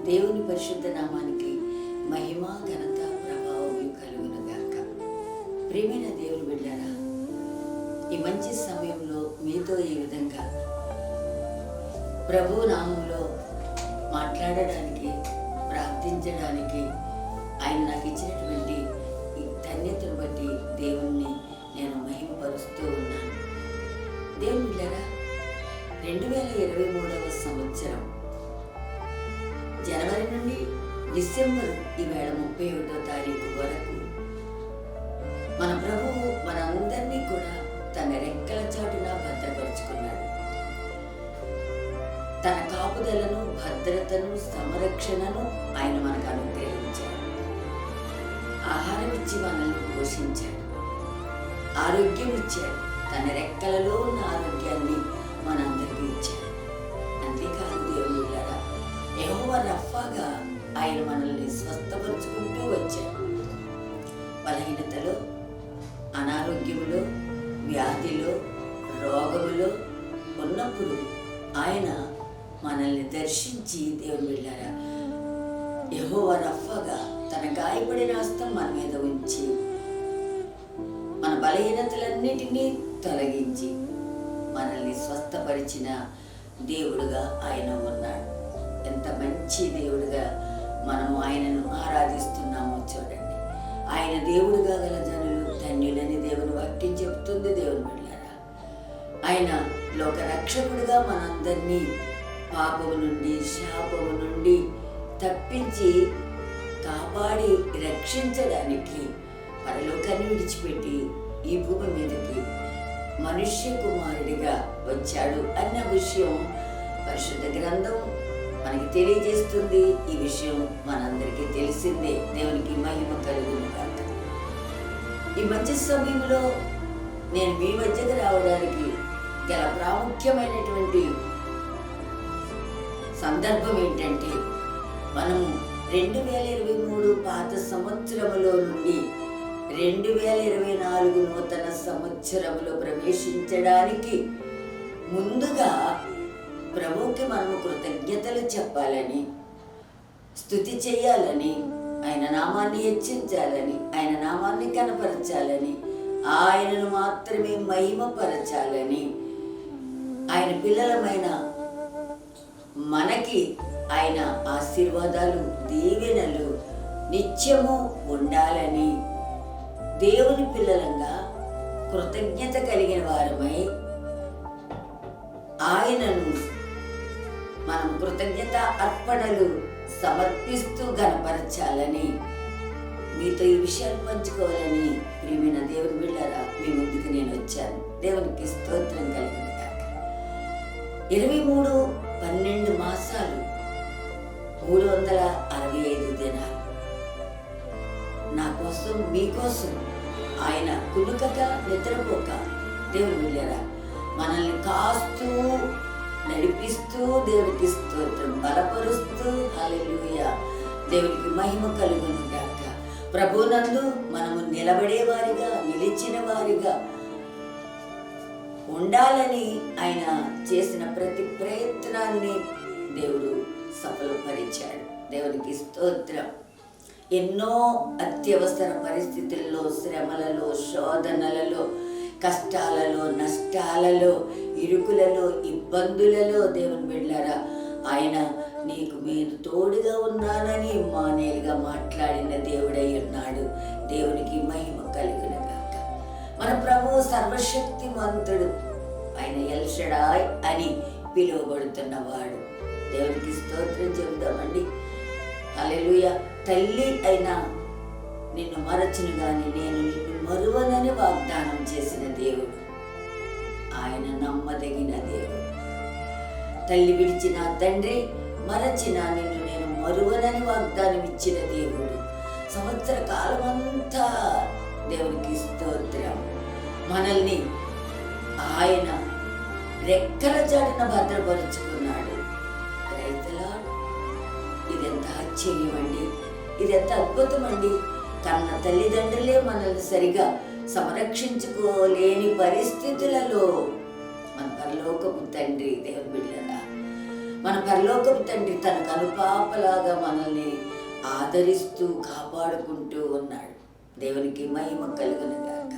దేవుని పరిశుద్ధ నామానికి మహిమ ఘనత ప్రభావం కలుగునుగాక. ప్రియమైన దేవుని బిడ్డారా, ఈ మంచి సమయంలో మీతో ఈ విధంగా ప్రభు నామంలో మాట్లాడడానికి, ప్రార్థించడానికి ఆయన నాకు ఇచ్చినటువంటి ఈ ధన్యతను బట్టి దేవుణ్ణి నేను మహిమపరుస్తూ ఉన్నాను. దేవుని బిడ్డారా, 2023 సంవత్సరం జనవరి నుండి డిసెంబర్ ఈవేళ 31వ తారీఖు వరకు మన ప్రభువు మనందరినీ కూడా తన రెక్కల చాటున భద్రపరుచుకున్నాడు. తన కాపుదలను, భద్రతను, సంరక్షణను ఆయన మనకు అనుగ్రహించాడు. ఆహారం ఇచ్చి మనల్ని పోషించాడు, ఆరోగ్యం ఇచ్చాడు. తన రెక్కలలో ఉన్న ఆరోగ్యాన్ని మనందరికీ ఇచ్చాడు. అంతేకాదు దేవుని బిడ్డలారా, యెహోవా రఫాగా ఆయన మనల్ని స్వస్థపరుచుకుంటూ వచ్చాడు. బలహీనతలో, అనారోగ్యములో, వ్యాధిలో, రోగములో ఉన్నప్పుడు ఆయన మనల్ని దర్శించి, దేవుని బిడ్డలారా, యెహోవా రఫాగా తన గాయపడిన హస్తం మన మీద ఉంచి మన బలహీనతలన్నిటినీ తొలగించి మనల్ని స్వస్థపరిచిన దేవుడుగా ఆయన ఉన్నాడు. ఎంత మంచి దేవుడుగా మనము ఆయనను ఆరాధిస్తున్నామో చూడండి. ఆయన దేవుడుగా గల జనులు ధన్యులని దేవుని వాక్యం చెబుతుంది. దేవుని బిడ్డలారా, ఆయన లోక రక్షకుడుగా మనందరినీ పాపము నుండి, శాపము నుండి తప్పించి కాపాడి రక్షించడానికి పరలోకాన్ని విడిచిపెట్టి ఈ భూమి మీదకి మనుష్య కుమారుడిగా వచ్చాడు అన్న విషయం పరిశుద్ధ గ్రంథం మనకి తెలియజేస్తుంది. ఈ విషయం మనందరికీ తెలిసిందే. దేవునికి మహిమ కలుగును గాక. ఈ మంచి సమయంలో నేను మీ మధ్యకు రావడానికి గల ప్రాముఖ్యమైనటువంటి సందర్భం ఏంటంటే, మనము 2023 పాత సంవత్సరములో నుండి 2024 నూతన సంవత్సరంలో ప్రవేశించడానికి ముందుగా ప్రభువుకి మనము కృతజ్ఞతలు చెప్పాలని, స్తుతి చేయాలని, ఆయన నామాన్ని హెచ్చించాలని, ఆయన నామాన్ని కనపరచాలని, ఆయనను మాత్రమే మహిమపరచాలని, ఆయన పిల్లలమైన మనకి ఆయన ఆశీర్వాదాలు, దీవెనలు నిత్యము ఉండాలని, దేవుని పిల్లలంగా కృతజ్ఞత కలిగిన వారమై ఆయనను మనం కృతజ్ఞత అర్పణలు సమర్పిస్తూ గణపరచాలని, మీతో ఈ విషయాలు పంచుకోవాలని ప్రియమైన దేవుని బిడ్డలారా మీ ముందుకు నేను వచ్చాను. దేవునికి స్తోత్రం కలిగిన గాక. 12 మాసాలు 365 దినాలు నా కోసం, మీకోసం ఆయన కునుకక నిద్రపోక దేవుని బిడ్డలారా మనల్ని కాస్తూ నడిపిస్తూ, దేవునికి స్తోత్రం, బలపరుస్తూ, హల్లెలూయా, దేవునికి మహిమ కలుగును గాక. ప్రభునందు మనము నిలబడే వారిగా, నిలిచిన వారిగా ఉండాలని ఆయన చేసిన ప్రతి ప్రయత్నాన్ని దేవుడు సఫలపరిచాడు. దేవునికి స్తోత్రం. ఎన్నో అత్యవసర పరిస్థితుల్లో, శ్రమలలో, శోధనలలో, కష్టాలలో, నష్టాలలో, ఇరుకులలో, ఇబ్బందులలో దేవుని బిడ్డలారా ఆయన నీకు మీరు తోడుగా ఉన్నానని మానేలుగా మాట్లాడిన దేవుడై ఉన్నాడు. దేవునికి మహిమ కలుగును గాక. మన ప్రభువు సర్వశక్తిమంతుడు, ఆయన ఎల్ షడాయ్ అని పిలువబడుతున్నవాడు. దేవునికి స్తోత్రం చెబుదామండి. హల్లెలూయా. తల్లి అయినా నిన్ను మరచును గాని నేను నిన్ను మరువనని వాగ్దానం చేసిన దేవుడు. ఆయన నమ్మదగిన దేవుడు. తల్లి విడిచిన తండ్రి, మరచిన నిన్ను నేను మరువనని వాగ్దానం ఇచ్చిన దేవుడు. సంవత్సర కాలమంతా దేవునికి స్తోత్రం. మనల్ని ఆయన రెక్కల చాటున భద్రపరుచుకున్నాడు. రైతులా, ఇదెంత ఆశ్చర్యం అండి, ఇదెంత అద్భుతం అండి. కన్న తల్లిదండ్రులే మనల్ని సరిగా సంరక్షించుకోలేని పరిస్థితులలో మన పరలోకపు తండ్రి దేవుని బిడ్డలారా మన పరలోకపు తండ్రి తన కనుపాపలాగా మనల్ని ఆదరిస్తూ కాపాడుకుంటూ ఉన్నాడు. దేవునికి మహిమ కలుగును గాక.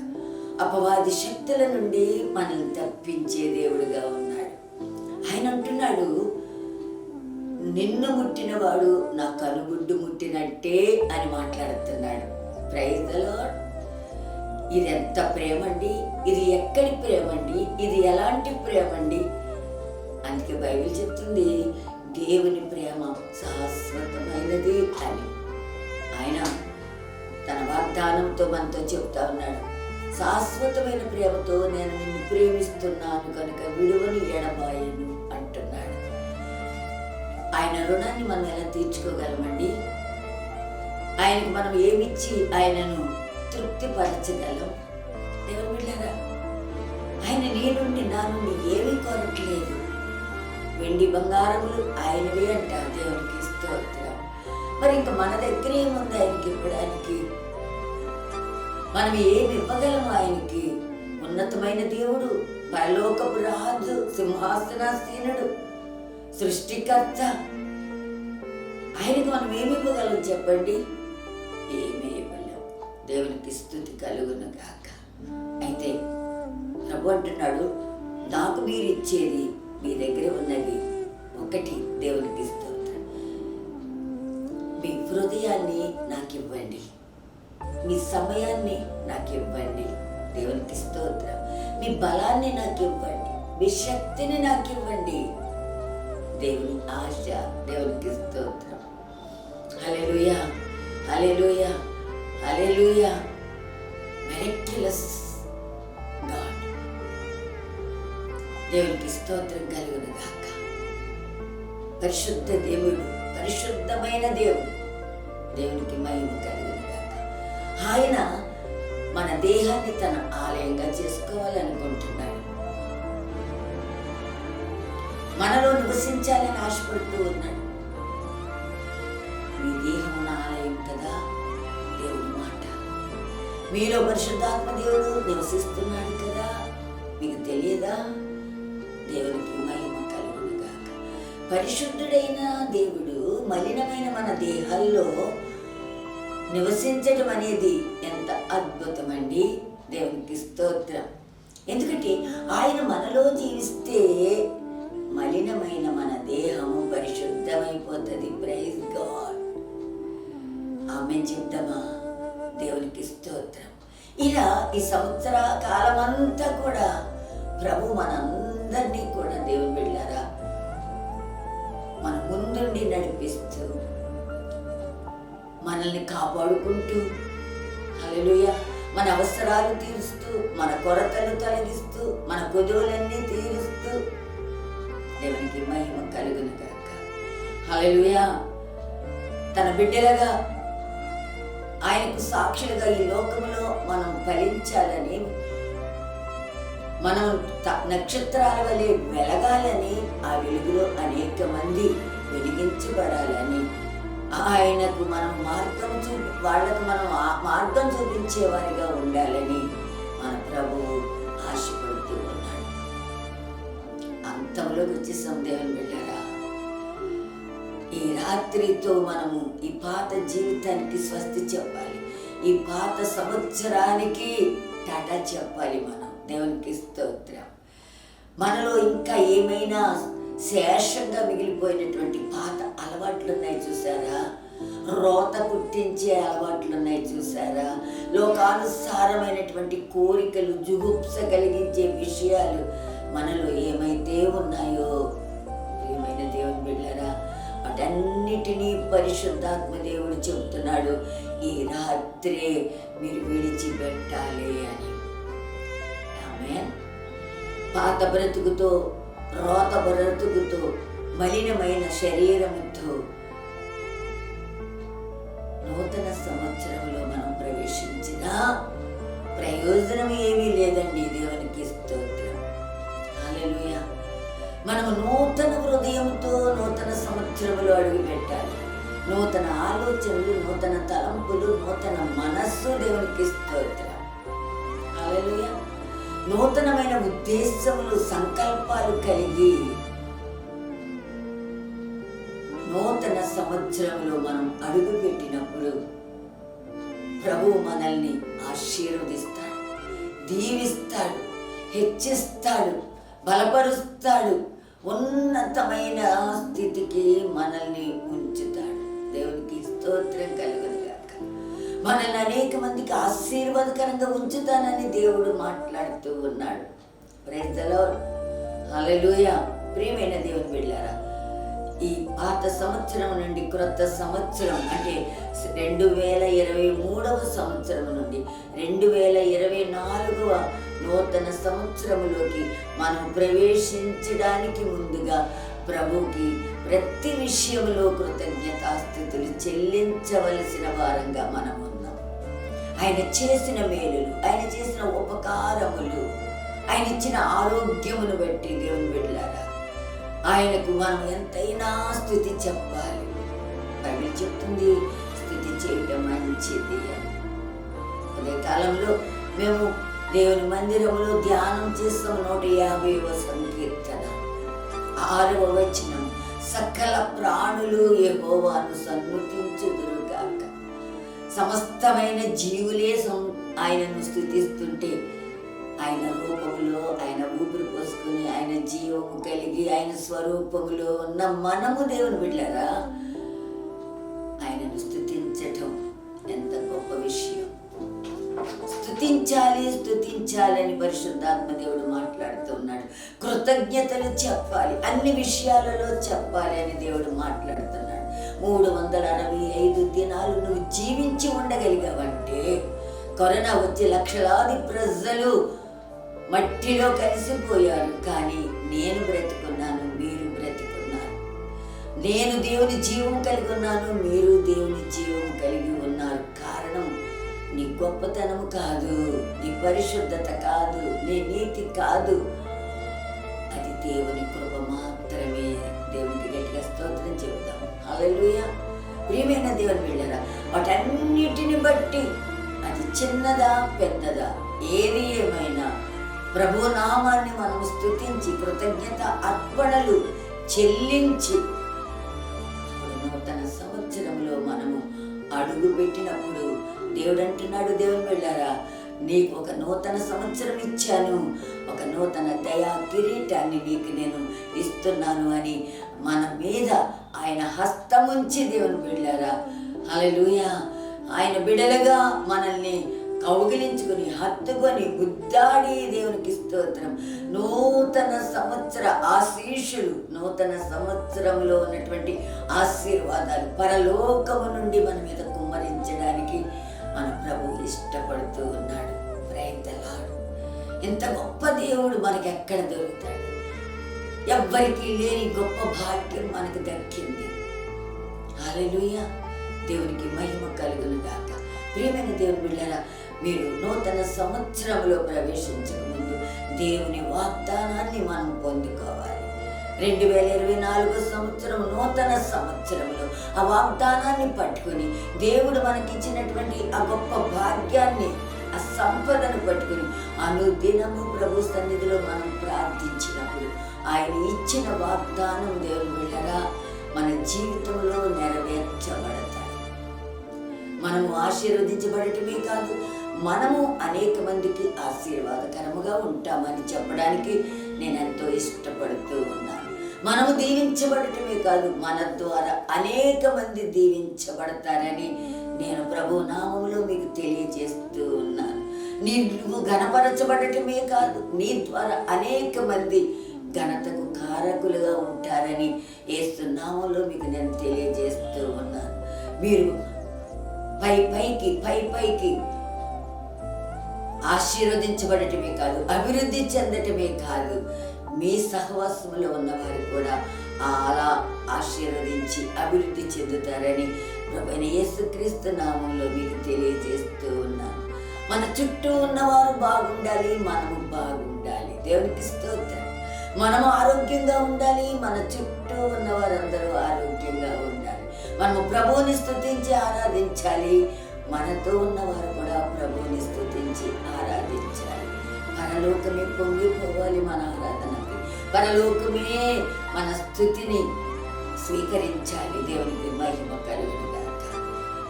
అపవాది శక్తుల నుండి మనల్ని తప్పించే దేవుడుగా ఉన్నాడు. ఆయన అంటున్నాడు, నిన్ను ముట్టినవాడు నా కనుగుడ్డు ముట్టినట్టే అని మాట్లాడుతున్నాడు. Praise the Lord. ఇది ఎంత ప్రేమండి, ఇది ఎక్కడి ప్రేమండి, ఇది ఎలాంటి ప్రేమండి. అందుకే బైబిల్ చెప్తుంది దేవుని ప్రేమ శాశ్వతమైనది అని. ఆయన తన వాగ్దానంతో మనతో చెప్తా ఉన్నాడు, శాశ్వతమైన ప్రేమతో నేను నిన్ను ప్రేమిస్తున్నాను కనుక విడువని ఎడబాయను అంటున్నాడు. ఆయన రుణాన్ని మనం ఎలా తీర్చుకోగలమండి? ఆయనకు మనం ఏమిచ్చి ఆయనను తృప్తిపరచగలం? దేవుని బిడ్డలారా, ఆయన నీ నుండి నా నుండి ఏమీ కోరట్లేదు. వెండి బంగారములు ఆయనవే అంటారు. దేవునికి స్తోత్రం. మరి ఇంకా మన దగ్గర ఏముంది ఆయనకి ఇవ్వడానికి? మనం ఏమి ఇవ్వగలము ఆయనకి? ఉన్నతమైన దేవుడు, పరలోకపు రాజు, సింహాసనాసీనుడు, సృష్టికర్త. ఆయనకు మనం ఏమి ఇవ్వగలం చెప్పండి? ఏమీ ఇవ్వలేము. దేవునికి స్తుతి కలుగును గాక. అయితే ప్రభు అంటున్నాడు, నాకు మీరు ఇచ్చేది, మీ దగ్గర ఉన్నది ఒకటి. దేవునికి స్తోత్రం. మీ హృదయాన్ని నాకు ఇవ్వండి, మీ సమయాన్ని నాకు ఇవ్వండి. దేవునికి స్తోత్రం. మీ బలాన్ని నాకు ఇవ్వండి, మీ శక్తిని నాకు ఇవ్వండి. దేవుని ఆశ. దేవునికి స్తోత్రం. హల్లెలూయా, హల్లెలూయా, హల్లెలూయా. మెరక్యులస్ గాడ్. దేవునికి స్తోత్రం కలుగును గాక. పరిశుద్ధ దేవుడు, పరిశుద్ధమైన దేవుడు. దేవునికి మహిమ కలుగును గాక. ఆయన మన దేహాన్ని తన ఆలయంగా చేసుకోవాలనుకుంటున్నాడు. మనలో నివసించాలని ఆశపడుతూ ఉన్నాడు. మీ దేహం నా ఆలయం కదా, దేవుని మాట. మీలో పరిశుద్ధాత్మ దేవుడు నివసిస్తున్నాడు కదా, మీకు తెలియదా? దేవునికి మహిమ కలుగును గాక. పరిశుద్ధుడైన దేవుడు మలినమైన మన దేహాల్లో నివసించడం అనేది ఎంత అద్భుతమండి. దేవునికి స్తోత్రం. ఎందుకంటే ఆయన మనలో జీవిస్తే మలినమైన మన దేహము పరిశుద్ధమైపోతుంది. Praise God. ఆమేన్ చెప్తామా? దేవునికి స్తోత్రం. ఇలా ఈ సంవత్సర కాలమంతా కూడా ప్రభు మనందరినీ కూడా, దేవుని బిడ్డలారా, మన ముందుండి నడిపిస్తూ మనల్ని కాపాడుకుంటూ, హల్లెలూయా, మన అవసరాలు తీరుస్తూ, మన కొరతలు తొలగిస్తూ, మన కొదువులన్నీ తీరుస్తూ, దేవునికి మహిమ కలుగును గాక. హల్లెలూయా. తన బిడ్డలుగా ఆయనకు సాక్షులుగా ఈ లోకంలో మనం ఫలించాలని, మనం నక్షత్రాల వలె వెలగాలని, ఆ వెలుగులో అనేక మంది వెలిగించబడాలని, ఆయనకు మనం వాళ్ళకు మనం మార్గం చూపించేవారిగా ఉండాలని మన ప్రభువు ఆశపడుతూ ఉన్నాడు. అంతంలోకి వచ్చేసాం దేవుని బిడ్డలారా. ఈ రాత్రితో మనము ఈ పాత జీవితానికి స్వస్తి చెప్పాలి. ఈ పాత సంవత్సరానికి టాటా చెప్పాలి మనం. దేవునికి స్తోత్రం. మనలో ఇంకా ఏమైనా శేషంగా మిగిలిపోయినటువంటి పాత అలవాట్లు ఉన్నాయి చూసారా? రోత పుట్టించే అలవాట్లు ఉన్నాయి చూసారా? లోకానుసారమైనటువంటి కోరికలు, జుగుప్స కలిగించే విషయాలు మనలో ఏమైతే ఉన్నాయో, ఏమైనా దేవుని బిడ్డలారా, వాటన్నిటినీ పరిశుద్ధాత్మ దేవుడు చెబుతున్నాడు, ఈ రాత్రే మీరు విడిచిపెట్టాలి అని. ఆమేన్. పాత బ్రతుకుతో, రోత బ్రతుకుతో, మలినమైన శరీరముతో నూతన సంవత్సరంలో మనం ప్రవేశించిన ప్రయోజనం ఏమీ లేదండి. దేవునికి స్తోత్రం. హల్లెలూయా. మనము నూతన హృదయంతో నూతన సంవత్సరంలో అడుగు పెట్టాలి. నూతన ఆలోచనలు, నూతన తలంపులు, నూతన మనస్సు. దేవునికి స్తోత్రం. హల్లెలూయా. నూతనమైన ఉద్దేశములు, సంకల్పాలు కలిగి నూతన సంవత్సరంలో మనం అడుగు పెట్టినప్పుడు ప్రభువు మనల్ని ఆశీర్వదిస్తాడు, దీవిస్తాడు, హెచ్చిస్తాడు, బలపరుస్తాడు, ఉన్నతమైన స్థితికి మనల్ని ఉంచుతాడు. దేవునికి స్తోత్రం కలుగును గాక. మనల్ని అనేక మందికి ఆశీర్వాదకరంగా ఉంచుతానని దేవుడు మాట్లాడుతూ ఉన్నాడు. ప్రైజ్ ది లార్డ్, హల్లెలూయా. ప్రియమైన దేవుని బిడ్డలారా, ఈ పాత సంవత్సరం నుండి క్రొత్త సంవత్సరం అంటే 2023వ సంవత్సరం నుండి 2024వ నూతన సంవత్సరంలోకి మనం ప్రవేశించడానికి ముందుగా ప్రభుకి ప్రతి విషయంలో కృతజ్ఞతాస్తుతులు చెల్లించవలసిన వారంగా మనం ఉన్నాం. ఆయన చేసిన మేలులు, ఆయన చేసిన ఉపకారములు, ఆయన ఇచ్చిన ఆరోగ్యమును బట్టి దేవుని బిడ్డలారా ఆయనకు మనం ఎంతైనా స్తుతి చెప్పాలి. బైబిల్ చెప్తుంది స్తుతి చేయటం మంచిది అని. అదే కాలంలో మేము దేవుని మందిరంలో ధ్యానం చేస్తాం. 150వ సంకీర్తన 6వ వచనం, సకల ప్రాణులు యెహోవాను సన్నుతించుదురుగాక. సమస్తమైన జీవులే ఆయనను స్తుతిస్తుంటే, ఆయన రూపములో ఆయన ఊపిరి పోసుకుని ఆయన జీవము కలిగి ఆయన స్వరూపములో ఉన్న మనము దేవుని బిడ్డలారా ఆయనను స్తుతించటం ఎంత గొప్ప విషయం. స్తుతించాలి స్తుతించాలని పరిశుద్ధాత్మ దేవుడు మాట్లాడుతూ ఉన్నాడు. కృతజ్ఞతలు చెప్పాలి, అన్ని విషయాలలో చెప్పాలి అని దేవుడు మాట్లాడుతున్నాడు. 365 దినాలు నువ్వు జీవించి ఉండగలిగావంటే, కరోనా వచ్చి లక్షలాది ప్రజలు మట్టిలో కలిసిపోయారు, కానీ నేను బ్రతుకున్నాను, మీరు బ్రతుకున్నారు. నేను దేవుని జీవం కలిగి ఉన్నాను, మీరు దేవుని జీవం కలిగి ఉన్నారు. కారణం నీ గొప్పతనము కాదు, నీ పరిశుద్ధత కాదు, నీ నీతి కాదు, అది దేవుని కృప మాత్రమే. దేవునికి గట్టిగా స్తోత్రం చెబుతాం. హల్లెలూయా. ప్రియమైన దేవుని బిడ్డలారా, వాటన్నిటిని బట్టి అది చిన్నదా పెద్దదా ఏది ఏమైనా ప్రభు నామాన్ని మనం స్తుతించి కృతజ్ఞత అర్పణలు చెల్లించి నూతన సంవత్సరంలో మనము అడుగు పెట్టినప్పుడు దేవుడు అంటున్నాడు, దేవుని బిడ్డలారా నీకు ఒక నూతన సంవత్సరం ఇచ్చాను, ఒక నూతన దయా కిరీటాన్ని నీకు నేను ఇస్తున్నాను అని మన మీద ఆయన హస్తముంచి దేవుని బిడ్డలారా హల్లెలూయా ఆయన బిడలుగా మనల్ని కౌగిలించుకుని హత్తుకొని గుద్దాడి దేవునికి స్తోత్రం. నూతన సంవత్సర ఆశీస్సులు, నూతన సంవత్సరంలో ఉన్నటువంటి ఆశీర్వాదాలు పరలోకము నుండి మన మీద కుమ్మరించడానికి మన ప్రభు ఇష్టపడుతూ ఉన్నాడు. Praise the Lord. ఇంత గొప్ప దేవుడు మనకి ఎక్కడ దొరుకుతాడు? ఎవ్వరికీ లేని గొప్ప భాగ్యం మనకు దక్కింది. హల్లెలూయా. దేవునికి మహిమ కలుగును గాక. ప్రియమైన దేవుని బిడ్డలారా, మీరు నూతన సంవత్సరంలో ప్రవేశించక ముందు దేవుని వాగ్దానాన్ని మనం పొందుకోవాలి. 2024 సంవత్సరం నూతన సంవత్సరంలో ఆ వాగ్దానాన్ని పట్టుకుని దేవుడు మనకిచ్చినటువంటి ఆ గొప్ప భాగ్యాన్ని, ఆ సంపదను పట్టుకుని అనుదినము ప్రభు సన్నిధిలో మనం ప్రార్థించినప్పుడు ఆయన ఇచ్చిన వాగ్దానం దేవుని బిడ్డలారా మన జీవితంలో నెరవేర్చబడతాయి. మనము ఆశీర్వదించబడటమే కాదు, మనము అనేక మందికి ఆశీర్వాదకరముగా ఉంటామని చెప్పడానికి నేను ఎంతో ఇష్టపడుతూ ఉన్నాను. మనము దీవించబడటమే కాదు, మన ద్వారా అనేక మంది దీవించబడతారని నేను ప్రభు నామములో మీకు తెలియజేస్తూ ఉన్నాను. నువ్వు ఘనపరచబడటమే కాదు, నీ ద్వారా అనేక మంది ఘనతకు కారకులుగా ఉంటారని యేసు నామములో మీకు నేను తెలియజేస్తూ ఉన్నాను. మీరు పైకి ఆశీర్వదించబడటమే కాదు, అభివృద్ధి చెందటమే కాదు, మీ సహవాసంలో ఉన్నవారు కూడా అలా ఆశీర్వదించి అభివృద్ధి చెందుతారని ప్రభువైన యేసుక్రీస్తు నామంలో మీకు తెలియజేస్తూ ఉన్నాను. మన చుట్టూ ఉన్నవారు బాగుండాలి, మనము బాగుండాలి. దేవునికి స్తోత్రం. మనము ఆరోగ్యంగా ఉండాలి, మన చుట్టూ ఉన్నవారందరూ ఆరోగ్యంగా ఉండాలి. మనము ప్రభువుని స్తుతించి ఆరాధించాలి, మనతో ఉన్నవారు కూడా ప్రభువుని స్తుతించి ఆరాధించాలి. పరలోకమే పొంగిపోవాలి మన ఆరాధనకి, పరలోకమే మన స్తుతిని స్వీకరించాలి. దేవునికి మహిమ కలుగును గాక.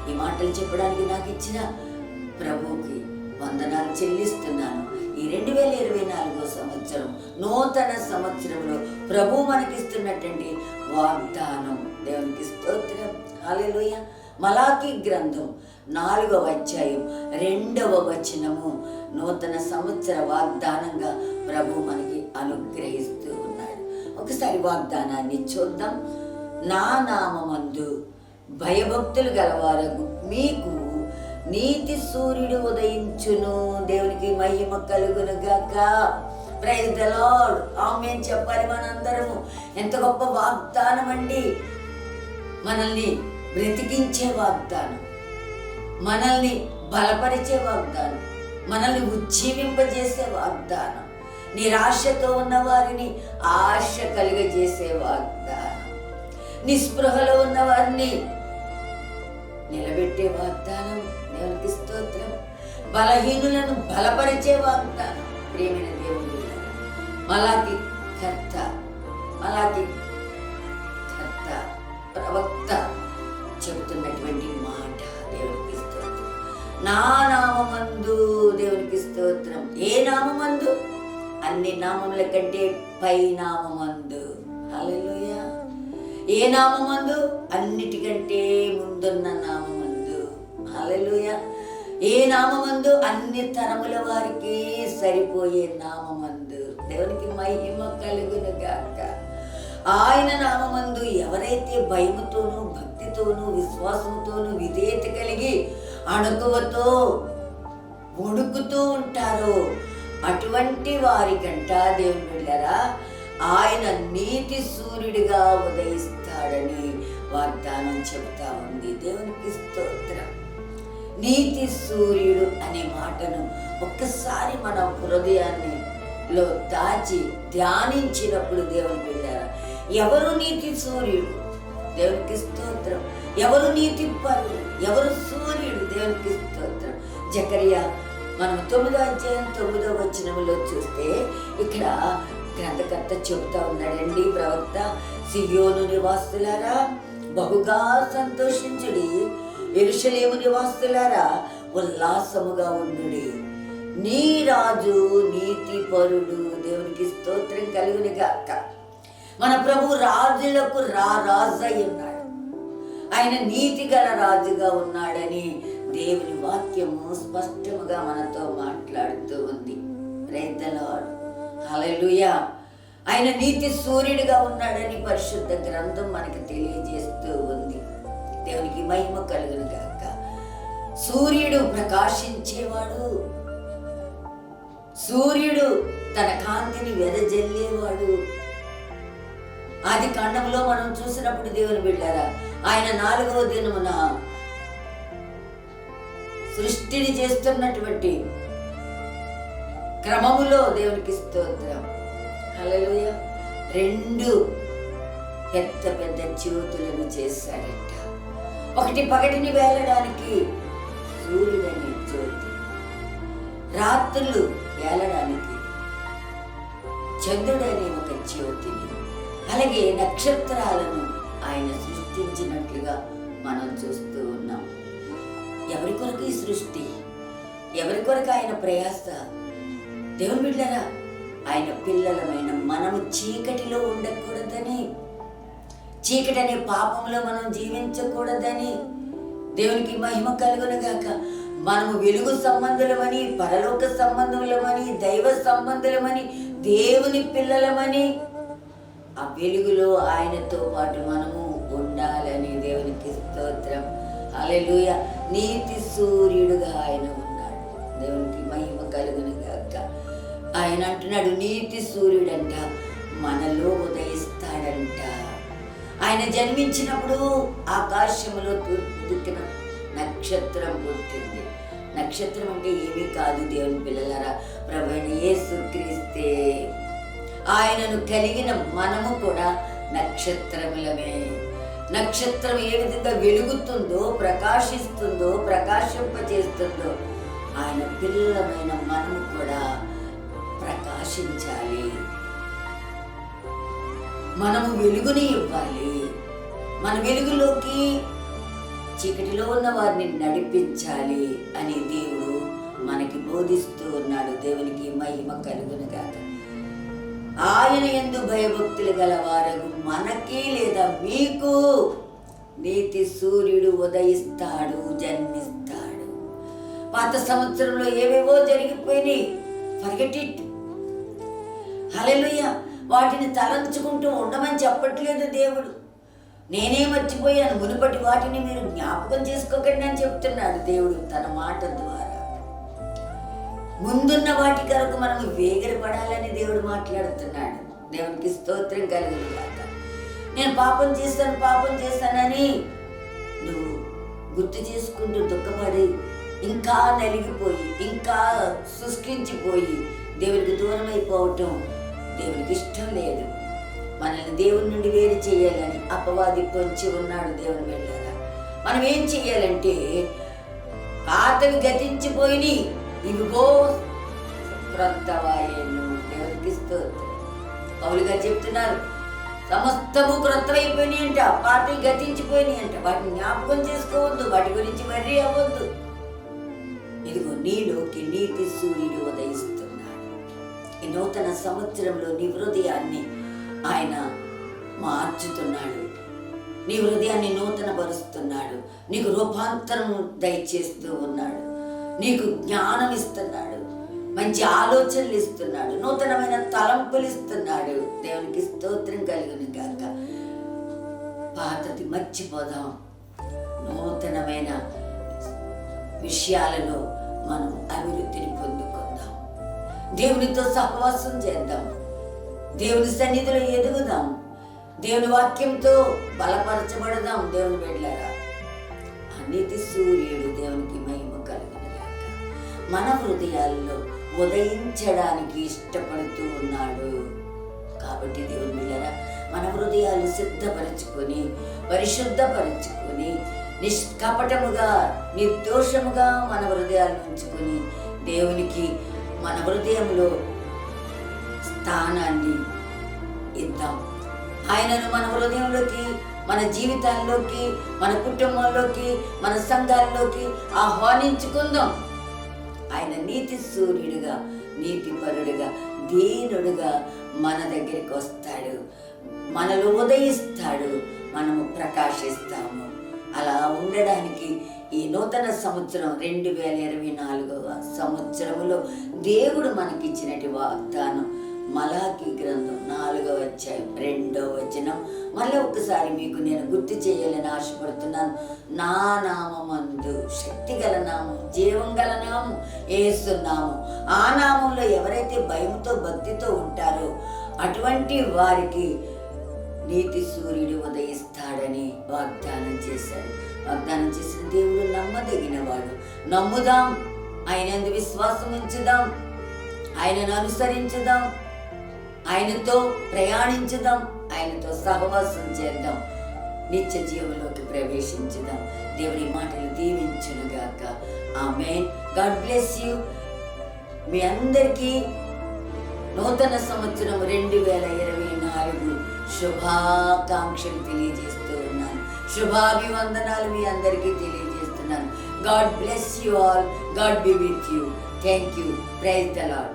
ఈ మాటలు చెప్పడానికి నాకు ఇచ్చిన ప్రభువుకి వందనాలు చెల్లిస్తున్నాను. ఈ 2024 సంవత్సరం నూతన సంవత్సరంలో ప్రభు మనకిస్తున్నటువంటి వాగ్దానం. దేవునికి స్తోత్రం. హల్లెలూయా. మలాకీ గ్రంథం 4వ అధ్యాయం 2వ వచనము నూతన సంవత్సర వాగ్దానంగా ప్రభు మనకి అనుగ్రహిస్తూ ఉన్నాడు. ఒకసారి వాగ్దానాన్ని చూద్దాం. నా నామమందు భయభక్తులు గలవారగు మీకు నీతి సూర్యుడు ఉదయించును. దేవునికి మహిమ కలుగును గాక. Praise the lord. ఆమేన్ చెప్పాలి మనందరము. ఎంత గొప్ప వాగ్దానం అండి. మనల్ని బ్రతికించే వాగ్దానం, మనల్ని బలపరిచే వాగ్దానం, మనల్ని ఉజ్జీవింపజేసే వాగ్దానం, నిరాశతో ఉన్న వారిని ఆశ కలిగజేసే వాగ్దానం, నిస్పృహలో ఉన్న వారిని నిలబెట్టే వాగ్దానం. దేవునికి స్తోత్రం. బలహీనులను బలపరిచే వాగ్దానం. ప్రియమైన దేవుడు, మలాకి కర్త ప్రవక్త చెబుతున్నటువంటి మాట. దేవునికి స్తోత్రం. నా నామమందు. దేవునికి స్తోత్రం. ఏ నామమందు? అన్ని నామముల కంటే పై నామమందు. హల్లెలూయా. ఏ నామమందు? అన్నిటికంటే ముందున్న నామమందు. హల్లెలూయా. ఏ నామమందు? అన్ని తరముల వారికి సరిపోయే నామమందు. దేవునికి మహిమ కలుగును గాక. ఆయన నామమందు ఎవరైతే భయముతోనూ భక్తితోనూ విశ్వాసంతోనూ విధేయత కలిగి అణకువతో వణుకుతూ ఉంటారో అటువంటి వారికంట దేవుని బిడ్డలారా ఆయన నీతి సూర్యుడిగా ఉదయిస్తాడని వాగ్దానం చెబుతా ఉంది. దేవునికి స్తోత్రం. నీతి సూర్యుడు అనే మాటను ఒక్కసారి మన హృదయాన్నిలో దాచి ధ్యానించినప్పుడు దేవుని బిడ్డలారా ఎవరు నీతి సూర్యుడు? దేవునికి స్తోత్రం. ఎవరు నీతి పరుడు? ఎవరు సూర్యుడు? దేవునికి స్తోత్రం. జకరియా మనం 9వ అధ్యాయం 9వ వచనంలో చూస్తే ఇక్కడ గ్రంథకర్త చెబుతా ఉన్నాడండి, ప్రవక్త. సియోను నివాసులారా బహుగా సంతోషించుడి, యెరూషలేము నివాసులారా ఉల్లాసముగా ఉండుడి. నీ రాజు నీతి పరుడు. దేవునికి స్తోత్రం కలుగును గాక. మన ప్రభు రాజులకు రాజు అయి ఉన్నాడు. ఆయన నీతి గల రాజుగా ఉన్నాడని దేవుని వాక్యము స్పష్టముగా మనతో మాట్లాడుతూ ఉంది. Praise the lord. హల్లెలూయా. ఆయన నీతి సూర్యుడిగా ఉన్నాడని పరిశుద్ధ గ్రంథం మనకి తెలియజేస్తూ ఉంది. దేవునికి మహిమ కలుగును గాక. సూర్యుడు ప్రకాశించేవాడు, సూర్యుడు తన కాంతిని వెదజల్లేవాడు. ఆది కాండంలో మనం చూసినప్పుడు దేవుని బిడ్డారా ఆయన 4వ దినమున సృష్టిని చేస్తున్నటువంటి క్రమములో దేవునికి స్తోత్రం. హల్లెలూయా. 2 పెద్ద పెద్ద జ్యోతులను చేశాడట. ఒకటి పగటిని వేలడానికి సూర్యుడనే జ్యోతి, రాత్రులు వేలడానికి చంద్రుడనే ఒక జ్యోతిని, అలాగే నక్షత్రాలను ఆయన సృష్టించినట్లుగా మనం చూస్తూ ఉన్నాం. ఎవరి కొరకు ఈ సృష్టి? ఎవరి కొరకు ఆయన ప్రయాస? దేవుని బిడ్డలారా ఆయన పిల్లలమైన మనము చీకటిలో ఉండకూడదని, చీకటి అనే పాపంలో మనం జీవించకూడదని. దేవునికి మహిమ కలుగును గాక. మనము వెలుగు సంబంధులమని, పరలోక సంబంధులమని, దైవ సంబంధులమని, దేవుని పిల్లలమని, ఆ వెలుగులో ఆయనతో పాటు మనము ఉండాలని. దేవునికి స్తోత్రం. హల్లెలూయా. నీతి సూర్యుడుగా ఆయన ఉన్నాడు. దేవునికి మహిమ కలుగును గాక. ఆయన అంటున్నాడు నీతి సూర్యుడంట మనలో ఉదయిస్తాడంట. ఆయన జన్మించినప్పుడు ఆకాశంలో తూర్పు దిక్కున నక్షత్రం పుట్టింది. నక్షత్రం అంటే ఏమీ కాదు దేవుని పిల్లలారా, ప్రభువైన యేసుక్రీస్తే. ఆయనను కలిగిన మనము కూడా నక్షత్రములమే. నక్షత్రం ఏ విధంగా వెలుగుతుందో, ప్రకాశిస్తుందో, ప్రకాశింపజేస్తుందో ఆయన పిల్లలమైన మనము కూడా ప్రకాశించాలి. మనము వెలుగుని ఇవ్వాలి. మన వెలుగులోకి చీకటిలో ఉన్న వారిని నడిపించాలి అని దేవుడు మనకి బోధిస్తూ ఉన్నాడు. దేవునికి మహిమ కలుగునుగాక. ఆయన యందు భయభక్తులు గలవారు మనకి లేదా మీకు నీతి సూర్యుడు ఉదయిస్తాడు, జన్మిస్తాడు. పాత సంవత్సరంలో ఏవేవో జరిగిపోయినాయి, ఫర్గెట్ ఇట్. హల్లెలూయా. వాటిని తలంచుకుంటూ ఉండమని చెప్పట్లేదు దేవుడు. నేనే మర్చిపోయాను, మునుపటి వాటిని మీరు జ్ఞాపకం చేసుకోకండి అని చెప్తున్నాడు దేవుడు తన మాట ద్వారా. ముందున్న వాటి కొరకు మనం వేగిరపడాలని దేవుడు మాట్లాడుతున్నాడు. దేవునికి స్తోత్రం కలుగును గాక. నేను పాపం చేశానని నువ్వు గుర్తు చేసుకుంటూ దుఃఖపడి ఇంకా నలిగిపోయి ఇంకా శుష్కించిపోయి దేవునికి దూరం అయిపోవటం దేవునికి ఇష్టం లేదు. మనల్ని దేవుని నుండి వేరు చేయాలని అపవాది పొంచి ఉన్నాడు. దేవుని వెళ్ళారా, మనం ఏం చెయ్యాలంటే పాతవి గతించిపోయి ఇవిగో క్రొత్తవాయను. దేవునికి స్తోత్రం. పౌలు గారు చెప్తున్నారు, సమస్తము క్రొత్తమైపోయినాయి అంట, పాతవి గతించిపోయినాయి అంట. వాటిని జ్ఞాపకం చేసుకోవద్దు, వాటి గురించి వర్రీ అవ్వద్దు. ఇదిగో నీలోకి నీతి సూర్యుడు ఉదయిస్తున్నాడు. ఈ నూతన సంవత్సరంలో నీ హృదయాన్ని ఆయన మార్చుతున్నాడు. నీ హృదయాన్ని నూతన పరుస్తున్నాడు. నీకు రూపాంతరం దయచేస్తూ ఉన్నాడు. నీకు జ్ఞానం ఇస్తున్నాడు, మంచి ఆలోచనలు ఇస్తున్నాడు, నూతనమైన తలంపులు ఇస్తున్నాడు. దేవునికి స్తోత్రం కలుగును గాక. పాతది మర్చిపోదాం, నూతనమైన విషయాలలో మనం అభివృద్ధిని పొందుకుందాం. దేవునితో సహవాసం చేద్దాం, దేవుని సన్నిధిలో ఎదుగుదాం, దేవుని వాక్యంతో బలపరచబడదాం. దేవుని వెళ్ళారా, నీతి సూర్యుడు దేవునికి మహిమ కలుగును గాక మన హృదయాల్లో ఉదయించడానికి ఇష్టపడుతూ ఉన్నాడు. కాబట్టి దేవుని వెళ్ళారా, మన హృదయాలు సిద్ధపరచుకొని పరిశుద్ధపరచుకొని నిష్కపటముగా నిర్దోషముగా మన హృదయాలను ఉంచుకొని దేవునికి మన హృదయంలో స్థానాన్ని ఇద్దాం. ఆయనను మన హృదయంలోకి, మన జీవితాల్లోకి, మన కుటుంబంలోకి, మన సంఘాల్లోకి ఆహ్వానించుకుందాం. ఆయన నీతి సూర్యుడిగా, నీతిపరుడుగా, దీనుడుగా మన దగ్గరికి వస్తాడు, మనలో ఉదయిస్తాడు, మనము ప్రకాశిస్తాము. అలా ఉండడానికి ఈ నూతన సంవత్సరం 2024వ సంవత్సరములో దేవుడు మనకిచ్చినటి వాగ్దానం మలాకి గ్రంథం 4వ అధ్యాయం 2వ వచనం. మళ్ళీ ఒకసారి మీకు నేను గుర్తు చేయాలని ఆశపడుతున్నాను. నా నామమందు శక్తి గల నామం, జీవం గల నామం యేసు నామం. ఆ నామంలో ఎవరైతే భయంతో భక్తితో ఉంటారో అటువంటి వారికి నీతి సూర్యుడు ఉదయిస్తాడని వాగ్దానం చేశాడు. వాగ్దానం చేసిన దేవుడు నమ్మదగినవాడు. నమ్ముదాం, ఆయనందు విశ్వాసం ఉంచుదాం, ఆయనను అనుసరించుదాం, ఆయనతో ప్రయాణించుదాం, ఆయనతో సహవాసం చేద్దాం, నిత్య జీవంలోకి ప్రవేశించుదాం. దేవుని మాటలు దీవించునుగాక. ఆమేన్. God bless you. మీ అందరికీ నూతన సంవత్సరం 2024 శుభాకాంక్షలు తెలియజేస్తూ ఉన్నాను. శుభాభివందనాలు మీ అందరికీ తెలియజేస్తున్నాను. God bless you all. God be with you. Thank you. Praise the lord.